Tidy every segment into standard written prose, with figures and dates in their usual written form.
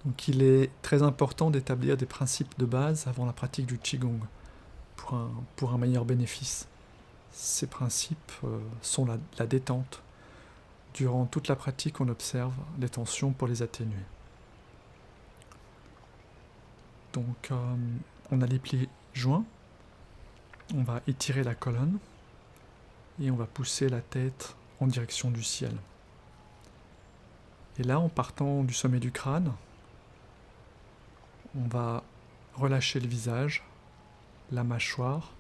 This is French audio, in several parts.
Donc il est très important d'établir des principes de base avant la pratique du Qigong pour un meilleur bénéfice. Ces principes sont la détente. Durant toute la pratique, on observe les tensions pour les atténuer. Donc on a les pieds joints, on va étirer la colonne et on va pousser la tête en direction du ciel. Et là, en partant du sommet du crâne, on va relâcher le visage, la mâchoire,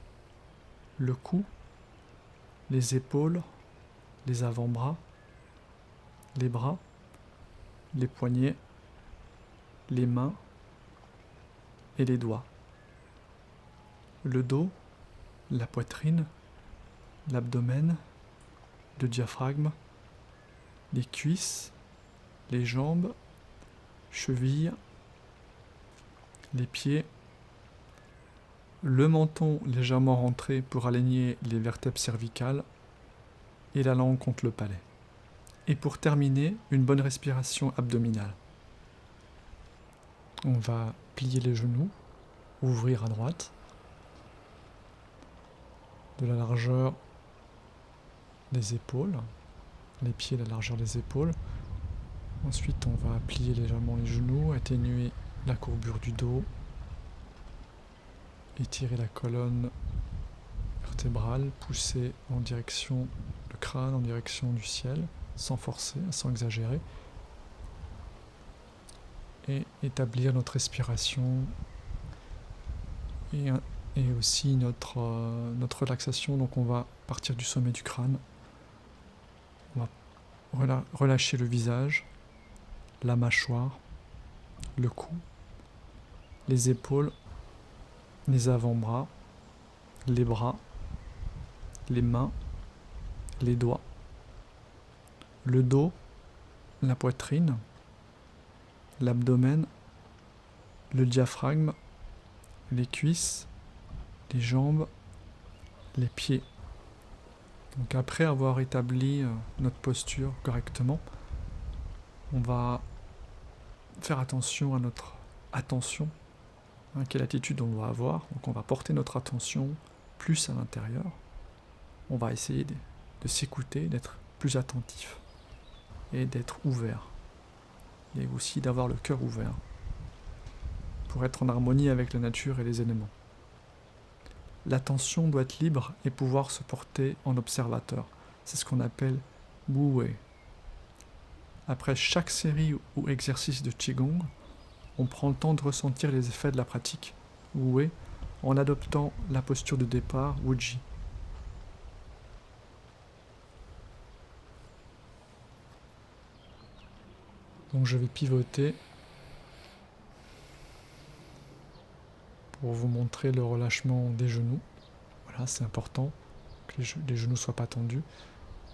le cou, les épaules, les avant-bras, les bras, les poignets, les mains et les doigts. Le dos, la poitrine, l'abdomen, le diaphragme, les cuisses, les jambes, chevilles, les pieds, le menton légèrement rentré pour aligner les vertèbres cervicales et la langue contre le palais. Et pour terminer, une bonne respiration abdominale. On va plier les genoux, ouvrir à droite, de la largeur des épaules, les pieds la largeur des épaules. Ensuite, on va plier légèrement les genoux, atténuer la courbure du dos, étirer la colonne vertébrale, pousser en direction le crâne, en direction du ciel, sans forcer, sans exagérer, et établir notre respiration et aussi notre relaxation. Donc on va partir du sommet du crâne, on va relâcher le visage, la mâchoire, le cou, les épaules, les avant-bras, les bras, les mains, les doigts, le dos, la poitrine, l'abdomen, le diaphragme, les cuisses, les jambes, les pieds. Donc après avoir établi notre posture correctement, on va faire attention à notre attention, quelle attitude on doit avoir. Donc on va porter notre attention plus à l'intérieur. On va essayer de s'écouter, d'être plus attentif et d'être ouvert. Et aussi d'avoir le cœur ouvert pour être en harmonie avec la nature et les éléments. L'attention doit être libre et pouvoir se porter en observateur. C'est ce qu'on appelle Wu Wei. Après chaque série ou exercice de Qigong, on prend le temps de ressentir les effets de la pratique Wu Wei en adoptant la posture de départ Wu Ji. Donc je vais pivoter pour vous montrer le relâchement des genoux. Voilà, c'est important que les genoux ne soient pas tendus.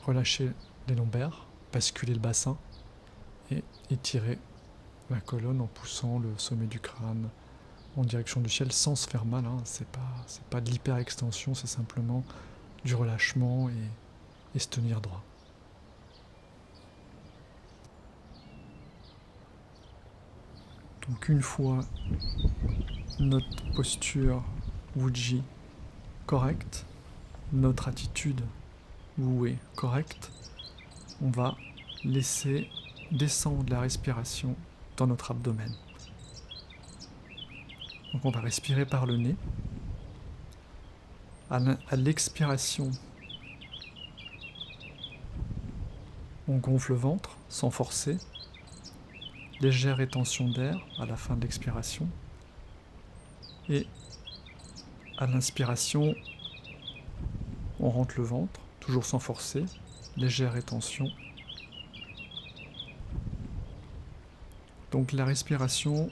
Relâcher les lombaires, basculer le bassin et étirer la colonne en poussant le sommet du crâne en direction du ciel sans se faire mal. C'est pas de l'hyper-extension, c'est simplement du relâchement et se tenir droit. Donc une fois notre posture Wu Ji correcte, notre attitude Wu Wei correcte, on va laisser descendre la respiration dans notre abdomen. Donc on va respirer par le nez. À l'expiration, on gonfle le ventre sans forcer. Légère rétention d'air à la fin de l'expiration. Et à l'inspiration, on rentre le ventre, toujours sans forcer. Légère rétention. Donc la respiration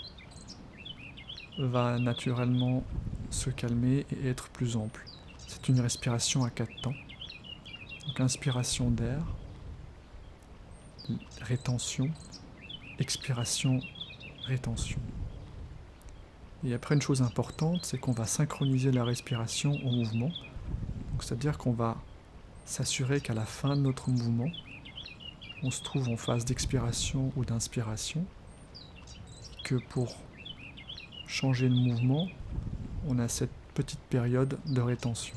va naturellement se calmer et être plus ample. C'est une respiration à 4 temps. Donc inspiration d'air, rétention, expiration, rétention. Et après, une chose importante, c'est qu'on va synchroniser la respiration au mouvement. Donc, c'est-à-dire qu'on va s'assurer qu'à la fin de notre mouvement, on se trouve en phase d'expiration ou d'inspiration, que pour changer le mouvement, on a cette petite période de rétention.